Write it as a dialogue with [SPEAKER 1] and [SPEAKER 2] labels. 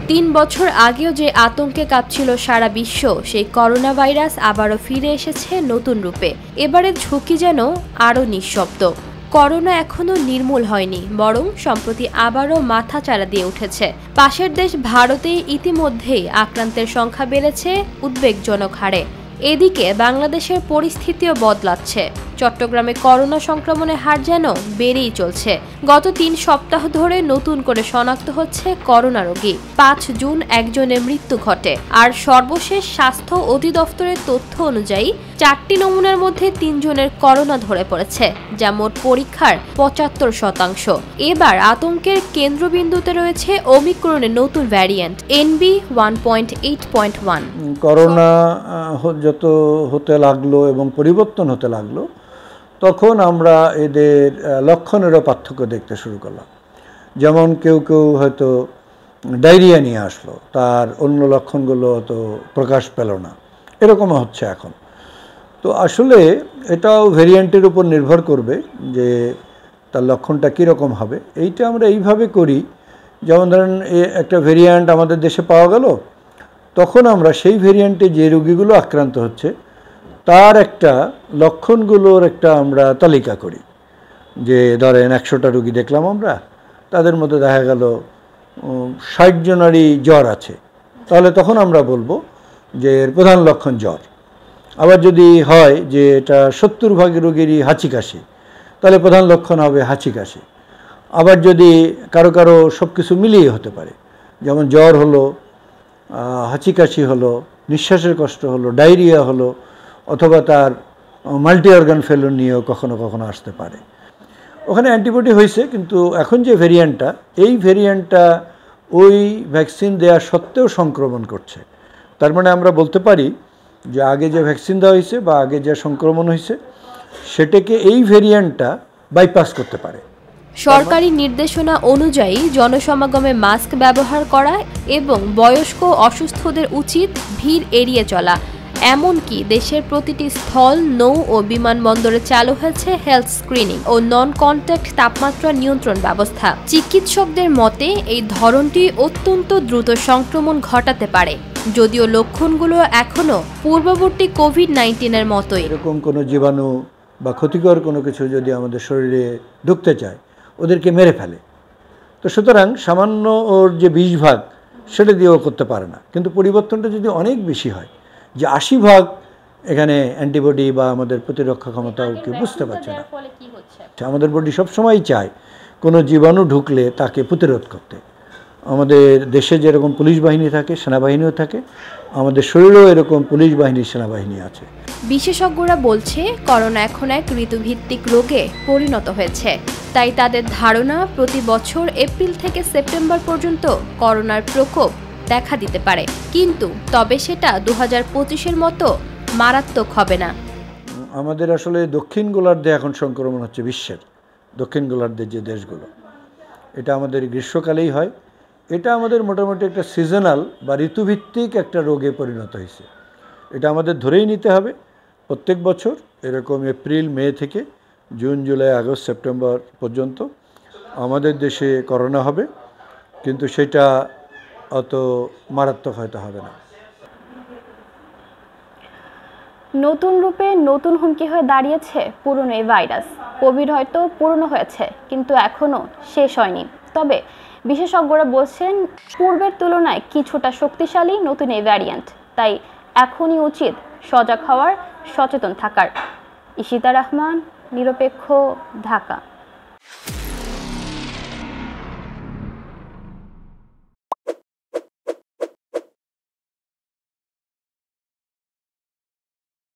[SPEAKER 1] 3 বছর আগেও যে আতঙ্কে কাঁপছিল সারা বিশ্ব, সেই করোনা ভাইরাস আবারও ফিরে এসেছে নতুন রূপে। এবারের ঝুঁকি যেন আরও নিঃশব্দ। করোনা এখনো নির্মূল হয়নি, বরং সম্প্রতি আবারও মাথাচাড়া দিয়ে উঠেছে। পাশের দেশ ভারতে ইতিমধ্যেই আক্রান্তের সংখ্যা বেড়েছে উদ্বেগজনক হারে। এদিকে বাংলাদেশের পরিস্থিতিও বদলাচ্ছে। চট্টগ্রামে করোনা সংক্রমণের হার যেন বেড়েই চলছে। গত 3 সপ্তাহ ধরে নতুন করে শনাক্ত হচ্ছে করোনা রোগী। 5 জুন একজনের মৃত্যু ঘটে। আর সর্বশেষ স্বাস্থ্য অধিদপ্তরের তথ্য অনুযায়ী 4টি নমুনার মধ্যে 3 জনের করোনা ধরে পড়েছে, যা মোট পরীক্ষার 75%। এবার আতঙ্কের কেন্দ্রবিন্দুতে রয়েছে ওমিক্রনের নতুন ভ্যারিয়েন্ট NB.1.8.1।
[SPEAKER 2] করোনা যত হতে লাগলো এবং পরিবর্তন হতে লাগলো, তখন আমরা এদের লক্ষণেরও পার্থক্য দেখতে শুরু করলাম। যেমন কেউ কেউ হয়তো ডায়রিয়া নিয়ে আসলো, তার অন্য লক্ষণগুলো তো প্রকাশ পেল না, এরকমও হচ্ছে এখন। তো আসলে এটাও ভেরিয়েন্টের উপর নির্ভর করবে যে তার লক্ষণটা কীরকম হবে। এইটা আমরা এইভাবে করি, যেমন ধরেন একটা ভেরিয়েন্ট আমাদের দেশে পাওয়া গেল, তখন আমরা সেই ভেরিয়েন্টে যে রোগীগুলো আক্রান্ত হচ্ছে তার একটা লক্ষণগুলোর একটা আমরা তালিকা করি। যে ধরেন 100টা রোগী দেখলাম আমরা, তাদের মধ্যে দেখা গেল 60 জনেরই জ্বর আছে, তাহলে তখন আমরা বলবো যে এর প্রধান লক্ষণ জ্বর। আবার যদি হয় যে এটা 70% রোগীরই হাঁচি কাশি, তাহলে প্রধান লক্ষণ হবে হাঁচি কাশি। আবার যদি কারো কারো সব কিছু মিলিয়ে হতে পারে, যেমন জ্বর হলো, হাঁচি কাশি হলো, নিঃশ্বাসের কষ্ট হলো, ডায়রিয়া হলো, অথবা তার মাল্টি অর্গান ফেলুর নিয়েও কখনো কখনো আসতে পারে। ওখানে অ্যান্টিবডি হয়েছে, কিন্তু এখন যে ভেরিয়েন্টটা, এই ভেরিয়েন্টটা ওই ভ্যাকসিন দেওয়া সত্ত্বেও সংক্রমণ করছে। তার মানে আমরা বলতে পারি যে আগে যে ভ্যাকসিন দেওয়া হয়েছে বা আগে যে সংক্রমণ হয়েছে সেটাকে এই ভেরিয়েন্টটা বাইপাস করতে পারে।
[SPEAKER 1] সরকারি নির্দেশনা অনুযায়ী জনসমাগমে মাস্ক ব্যবহার করা এবং বয়স্ক অসুস্থদের উচিত ভিড় এড়িয়ে চলা। এমনকি দেশের প্রতিটি স্থল, নৌ ও বিমানবন্দরে চালু হয়েছে হেলথ স্ক্রিনিং ও নন কন্ট্যাক্ট তাপমাত্রা নিয়ন্ত্রণ ব্যবস্থা। চিকিৎসকদের মতে এই ধরনটি অত্যন্ত দ্রুত সংক্রমণ ঘটাতে পারে, যদিও লক্ষণগুলো এখনো পূর্ববর্তী কোভিড-19-এর মতোই।
[SPEAKER 2] এরকম কোনো জীবাণু বা ক্ষতিকর কোনো কিছু যদি আমাদের শরীরে ঢুকতে চায়, ওদেরকে মেরে ফেলে। তো সুতরাং সামান্য ওর যে 20 ভাগ সেটা দিয়েও করতে পারে না। কিন্তু পরিবর্তনটা যদি অনেক বেশি হয়, যে 80 ভাগ এখানে অ্যান্টিবডি বা আমাদের প্রতিরক্ষা ক্ষমতা ওকে বুঝতে পারছে না। আমাদের বডি সবসময় চায় কোনো জীবাণু ঢুকলে তাকে প্রতিরোধ করতে। আমাদের দেশে যেরকম পুলিশ বাহিনী থাকে, সেনাবাহিনীও থাকে, আমাদের শরীরেও এরকম পুলিশ বাহিনী, সেনাবাহিনী আছে।
[SPEAKER 1] বিশেষজ্ঞরা বলছে করোনা এখন এক ঋতুভিত্তিক রোগে পরিণত হয়েছে। তাই তাদের ধারণা প্রতি বছর এপ্রিল থেকে সেপ্টেম্বর পর্যন্ত করোনার প্রকোপ দেখা দিতে পারে, কিন্তু তবে সেটা 2025-এর মতো মারাত্মক হবে না।
[SPEAKER 2] আমাদের আসলে দক্ষিণ গোলার্ধে এখন সংক্রমণ হচ্ছে, বিশ্বের দক্ষিণ গোলার্ধের যে দেশগুলো, এটা আমাদের গ্রীষ্মকালেই হয়। এটা আমাদের মোটামুটি একটা সিজনাল বা ঋতুভিত্তিক একটা রোগে পরিণত হয়েছে। এটা আমাদের ধরেই নিতে হবে প্রত্যেক বছর এরকম এপ্রিল মে থেকে জুন জুলাই আগস্ট সেপ্টেম্বর পর্যন্ত আমাদের দেশে করোনা হবে, কিন্তু সেটা অত মারাত্মক হয়তো হবে না।
[SPEAKER 3] নতুন রূপে নতুন হুমকি হয়ে দাঁড়িয়েছে পুরনো এই ভাইরাস। কোভিড হয়তো পুরনো হয়েছে, কিন্তু এখনও শেষ হয়নি। তবে বিশেষজ্ঞরা বলছেন পূর্বের তুলনায় কিছুটা শক্তিশালী নতুন এই ভ্যারিয়েন্ট। তাই এখনই উচিত সজাগ হওয়ার, সচেতন থাকার। ইশিতা রহমান, নিরপেক্ষ, ঢাকা।